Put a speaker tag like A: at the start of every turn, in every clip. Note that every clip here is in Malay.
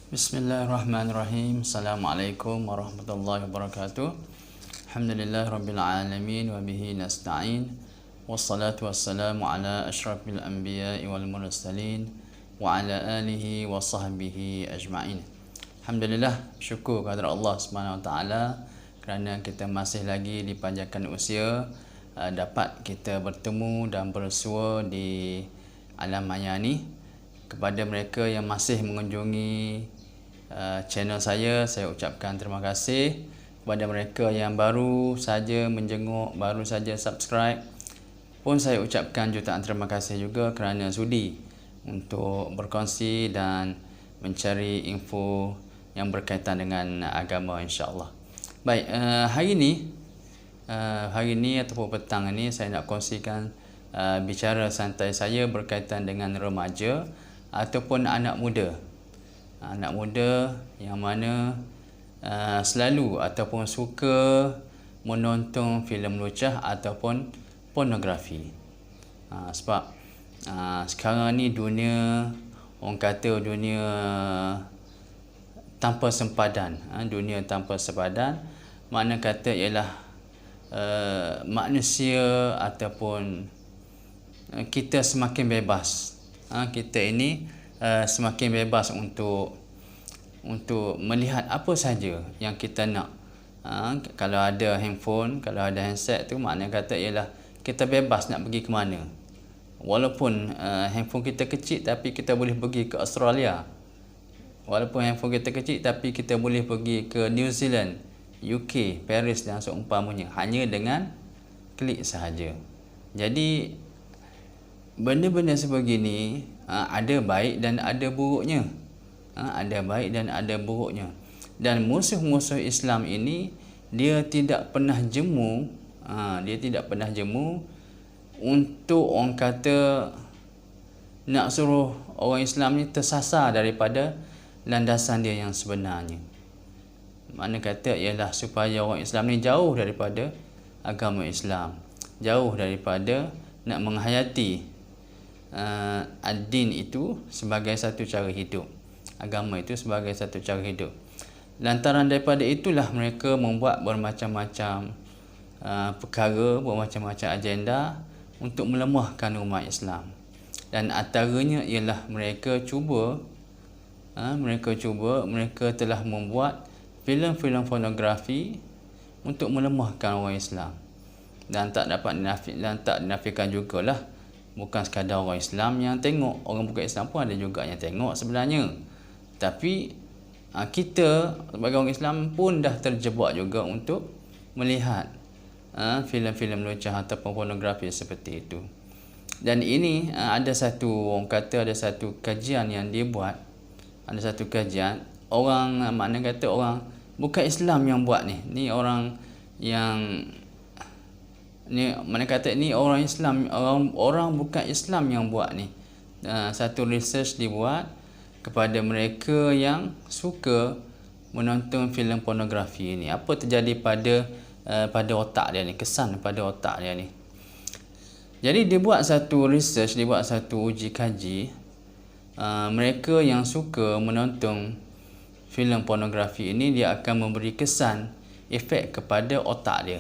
A: Bismillahirrahmanirrahim. Assalamualaikum warahmatullahi wabarakatuh. Alhamdulillah rabbil alamin wa bihi nasta'in. Wassalatu wassalamu ala asyrafil anbiya'i wal mursalin wa ala alihi wa sahbihi ajma'in. Alhamdulillah, syukur kepada Allah Subhanahu wa taala kerana kita masih lagi dipanjangkan usia dapat kita bertemu dan bersua di alam maya ni. Kepada mereka yang masih mengunjungi channel saya ucapkan terima kasih. Kepada mereka yang baru saja menjenguk, baru saja subscribe pun saya ucapkan jutaan terima kasih juga kerana sudi untuk berkongsi dan mencari info yang berkaitan dengan agama, insya-Allah. Baik, hari ni ataupun petang ini saya nak kongsikan bicara santai saya berkaitan dengan remaja ataupun anak muda. Anak muda yang mana selalu ataupun suka menonton filem lucah ataupun pornografi. Sebab sekarang ni dunia, orang kata dunia tanpa sempadan. Dunia tanpa sempadan makna kata ialah manusia ataupun kita semakin bebas. Kita ini semakin bebas untuk melihat apa saja yang kita nak. Kalau ada handphone, kalau ada handset tu makna kata ialah kita bebas nak pergi ke mana. Walaupun handphone kita kecil tapi kita boleh pergi ke Australia. Walaupun handphone kita kecil tapi kita boleh pergi ke New Zealand, UK, Paris dan seumpamanya hanya dengan klik sahaja. Jadi benda-benda sebegini ada baik dan ada buruknya. Ada baik dan ada buruknya. Dan musuh-musuh Islam ini dia tidak pernah jemu, untuk orang kata nak suruh orang Islam ni tersasar daripada landasan dia yang sebenarnya. Makna kata ialah supaya orang Islam ni jauh daripada agama Islam, jauh daripada nak menghayati ad-din itu sebagai satu cara hidup, agama itu sebagai satu cara hidup. Lantaran daripada itulah mereka membuat bermacam-macam perkara, bermacam-macam agenda untuk melemahkan umat Islam. Dan antaranya ialah mereka telah membuat filem-filem pornografi untuk melemahkan orang Islam. Dan tak dinafikan jugalah, bukan sekadar orang Islam yang tengok, orang bukan Islam pun ada juga yang tengok sebenarnya. Tapi kita sebagai orang Islam pun dah terjebak juga untuk melihat filem-filem lucah ataupun pornografi seperti itu. Dan ini ada satu kajian yang dia buat. Ada satu kajian orang, makna kata orang bukan Islam yang buat ni. Ni orang yang mana kata ni orang Islam, orang bukan Islam yang buat ni. Satu research dibuat kepada mereka yang suka menonton filem pornografi ni. Apa terjadi pada otak dia ni, kesan pada otak dia ni. Jadi dia buat satu research, dia buat satu uji kaji. Mereka yang suka menonton filem pornografi ini, dia akan memberi kesan, efek kepada otak dia.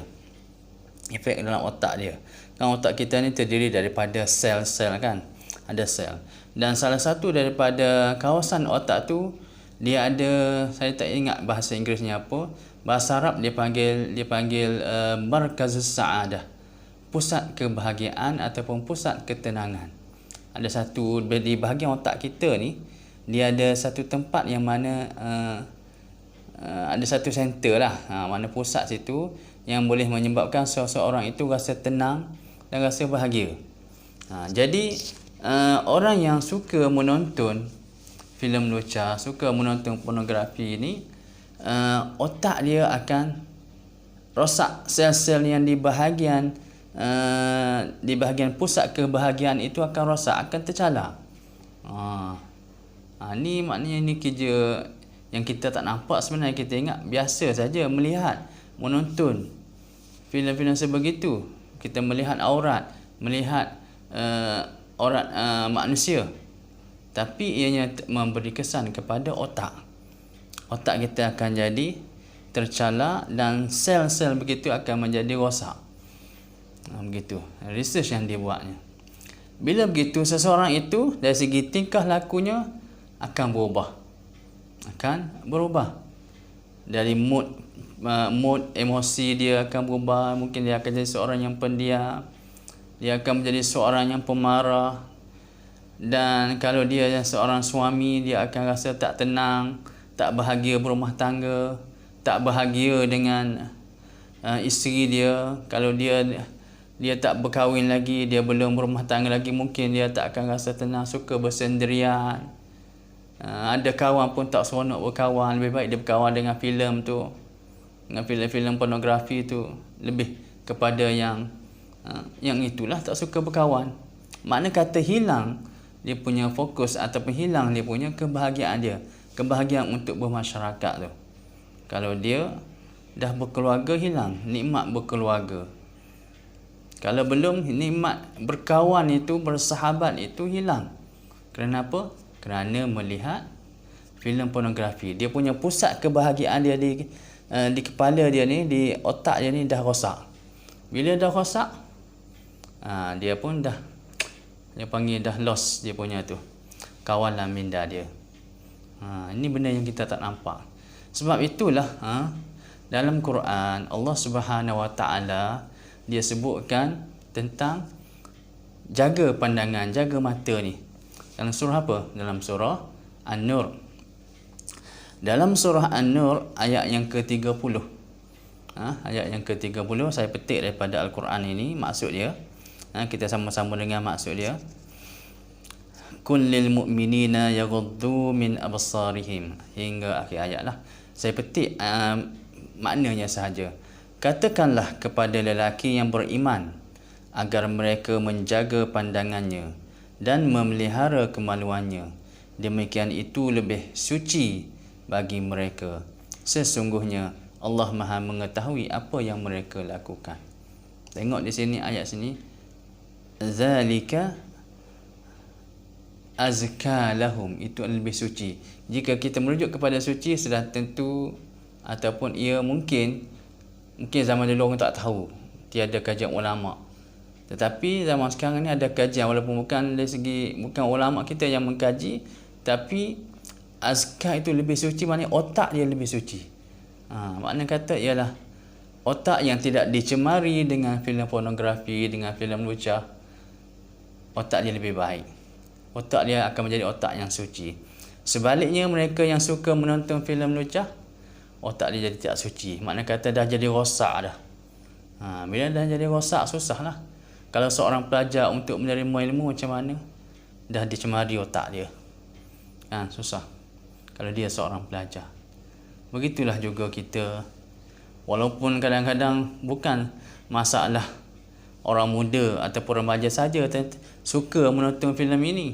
A: Efek dalam otak dia. Kan otak kita ni terdiri daripada sel-sel kan. Ada sel. Dan salah satu daripada kawasan otak tu dia ada, saya tak ingat bahasa Inggerisnya apa. Bahasa Arab dia panggil markazus sa'adah. Pusat kebahagiaan ataupun pusat ketenangan. Ada satu di bahagian otak kita ni, dia ada satu tempat yang mana ada satu center lah, mana pusat situ yang boleh menyebabkan seseorang itu rasa tenang dan rasa bahagia. Jadi orang yang suka menonton filem lucah, suka menonton pornografi ini, otak dia akan rosak. Sel-sel yang di bahagian pusat kebahagiaan itu akan rosak, akan tercalar. Ni maknanya ni kerja yang kita tak nampak sebenarnya. Kita ingat biasa saja melihat, menonton filem-filem sebegitu. Kita melihat aurat, melihat aurat manusia. Tapi ianya memberi kesan kepada otak. Otak kita akan jadi tercalak dan sel-sel begitu akan menjadi rosak. Begitu research yang dia buatnya. Bila begitu, seseorang itu dari segi tingkah lakunya akan berubah. Dari mood emosi dia akan berubah. Mungkin dia akan jadi seorang yang pendiam, dia akan menjadi seorang yang pemarah. Dan kalau dia seorang suami, dia akan rasa tak tenang, tak bahagia berumah tangga, tak bahagia dengan isteri dia. Kalau dia tak berkahwin lagi, dia belum berumah tangga lagi, mungkin dia tak akan rasa tenang, suka bersendirian. Ada kawan pun tak seronok berkawan, lebih baik dia berkawan dengan filem tu, dengan filem-filem pornografi tu, lebih kepada yang itulah, tak suka berkawan. Makna kata hilang dia punya fokus ataupun hilang dia punya kebahagiaan dia, kebahagiaan untuk bermasyarakat tu. Kalau dia dah berkeluarga, hilang nikmat berkeluarga. Kalau belum, nikmat berkawan itu, bersahabat itu hilang. Kenapa? Kerana melihat filem pornografi. Dia punya pusat kebahagiaan dia di kepala dia ni, di otak dia ni dah rosak. Bila dah rosak, dia pun dah, dia panggil dah lost dia punya tu kawalan minda dia. Ini benda yang kita tak nampak. Sebab itulah dalam Quran Allah Subhanahu Wa Taala dia sebutkan tentang jaga pandangan, jaga mata ni. Dalam surah apa? Dalam surah An-Nur. Dalam surah An-Nur ayat yang ke-30. Ayat yang ke-30 saya petik daripada Al-Quran ini maksud dia. Kita sama-sama dengar maksud dia. Kullil mu'minina yaghuddu min absarihim, hingga akhir ayat lah. Saya petik maknanya sahaja. Katakanlah kepada lelaki yang beriman agar mereka menjaga pandangannya dan memelihara kemaluannya. Demikian itu lebih suci bagi mereka. Sesungguhnya Allah Maha mengetahui apa yang mereka lakukan. Tengok di sini ayat sini. Zalika azka lahum, itu lebih suci. Jika kita merujuk kepada suci, sudah tentu ataupun ia mungkin zaman dulu orang tak tahu, tiada kajian ulama. Tetapi zaman sekarang ni ada kajian, walaupun bukan dari segi, bukan ulama kita yang mengkaji, tapi azka itu lebih suci, maknanya otak dia lebih suci. Makna kata ialah otak yang tidak dicemari dengan filem pornografi, dengan filem lucah, otak dia lebih baik. Otak dia akan menjadi otak yang suci. Sebaliknya, mereka yang suka menonton filem lucah, otak dia jadi tak suci. Makna kata dah jadi rosak dah. Bila dah jadi rosak, susahlah. Kalau seorang pelajar untuk menerima ilmu macam mana? Dah dicemari otak dia. Susah. Kalau dia seorang pelajar. Begitulah juga kita. Walaupun kadang-kadang bukan masalah orang muda ataupun remaja saja suka menonton filem ini.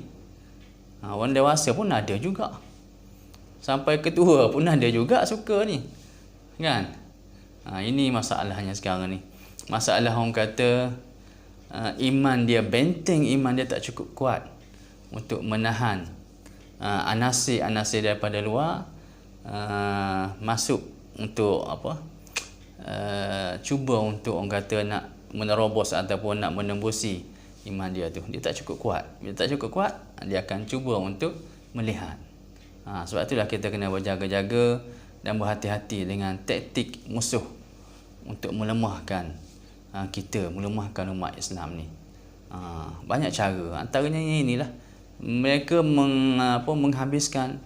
A: Orang dewasa pun ada juga. Sampai ketua pun ada juga suka ni. Kan? Ini masalahnya sekarang ni. Masalah orang kata iman dia, benteng iman dia tak cukup kuat untuk menahan anasir-anasir daripada luar masuk untuk cuba untuk orang kata nak menerobos ataupun nak menembusi iman dia tu. Dia tak cukup kuat. Bila tak cukup kuat, dia akan cuba untuk melihat. Sebab itulah kita kena berjaga-jaga dan berhati-hati dengan taktik musuh untuk melemahkan kita, melemahkan umat Islam ni. Banyak cara. Antaranya inilah, mereka menghabiskan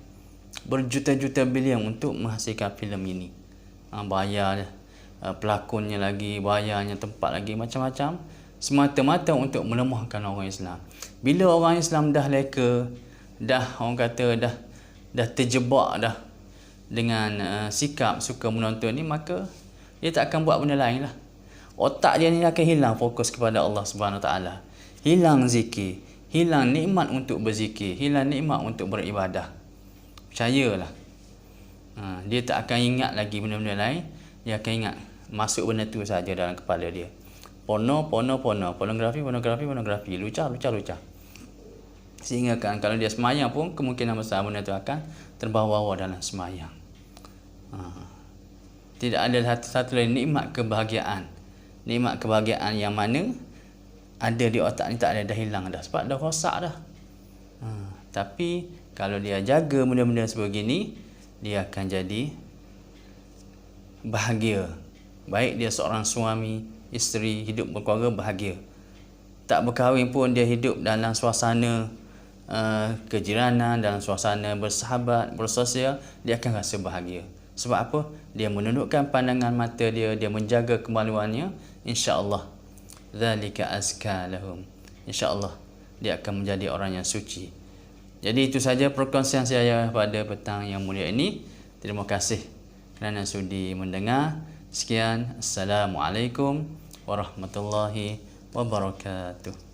A: berjuta-juta bilion untuk menghasilkan filem ini. Bayar pelakonnya lagi, bayarnya tempat lagi, macam-macam, semata-mata untuk melemahkan orang Islam. Bila orang Islam dah leka, dah orang kata dah terjebak dah dengan sikap suka menonton ni, maka dia tak akan buat benda lain lah. Otak dia ni akan hilang fokus kepada Allah Subhanahu Taala. Hilang zikir, hilang nikmat untuk berzikir, hilang nikmat untuk beribadah. Percayalah. Dia tak akan ingat lagi benda-benda lain. Dia akan ingat masuk benda tu saja dalam kepala dia. Pornografi, lucah. Sehingga kan kalau dia semayang pun kemungkinan besar benda tu akan terbawa-bawa dalam semayang. Tidak ada satu lain nikmat kebahagiaan. Nikmat kebahagiaan yang mana ada di otak ni tak ada, dah hilang dah sebab dah rosak dah. Tapi kalau dia jaga benda-benda sebegini, dia akan jadi bahagia. Baik dia seorang suami, isteri, hidup berkeluarga bahagia. Tak berkahwin pun dia hidup dalam suasana kejiranan, dalam suasana bersahabat, bersosial, dia akan rasa bahagia. Sebab apa? Dia menundukkan pandangan mata dia, dia menjaga kemaluannya, insya-Allah. Dzalika azka lahum. Insya-Allah dia akan menjadi orang yang suci. Jadi itu saja perkongsian saya pada petang yang mulia ini. Terima kasih kerana sudi mendengar. Sekian, Assalamualaikum warahmatullahi wabarakatuh.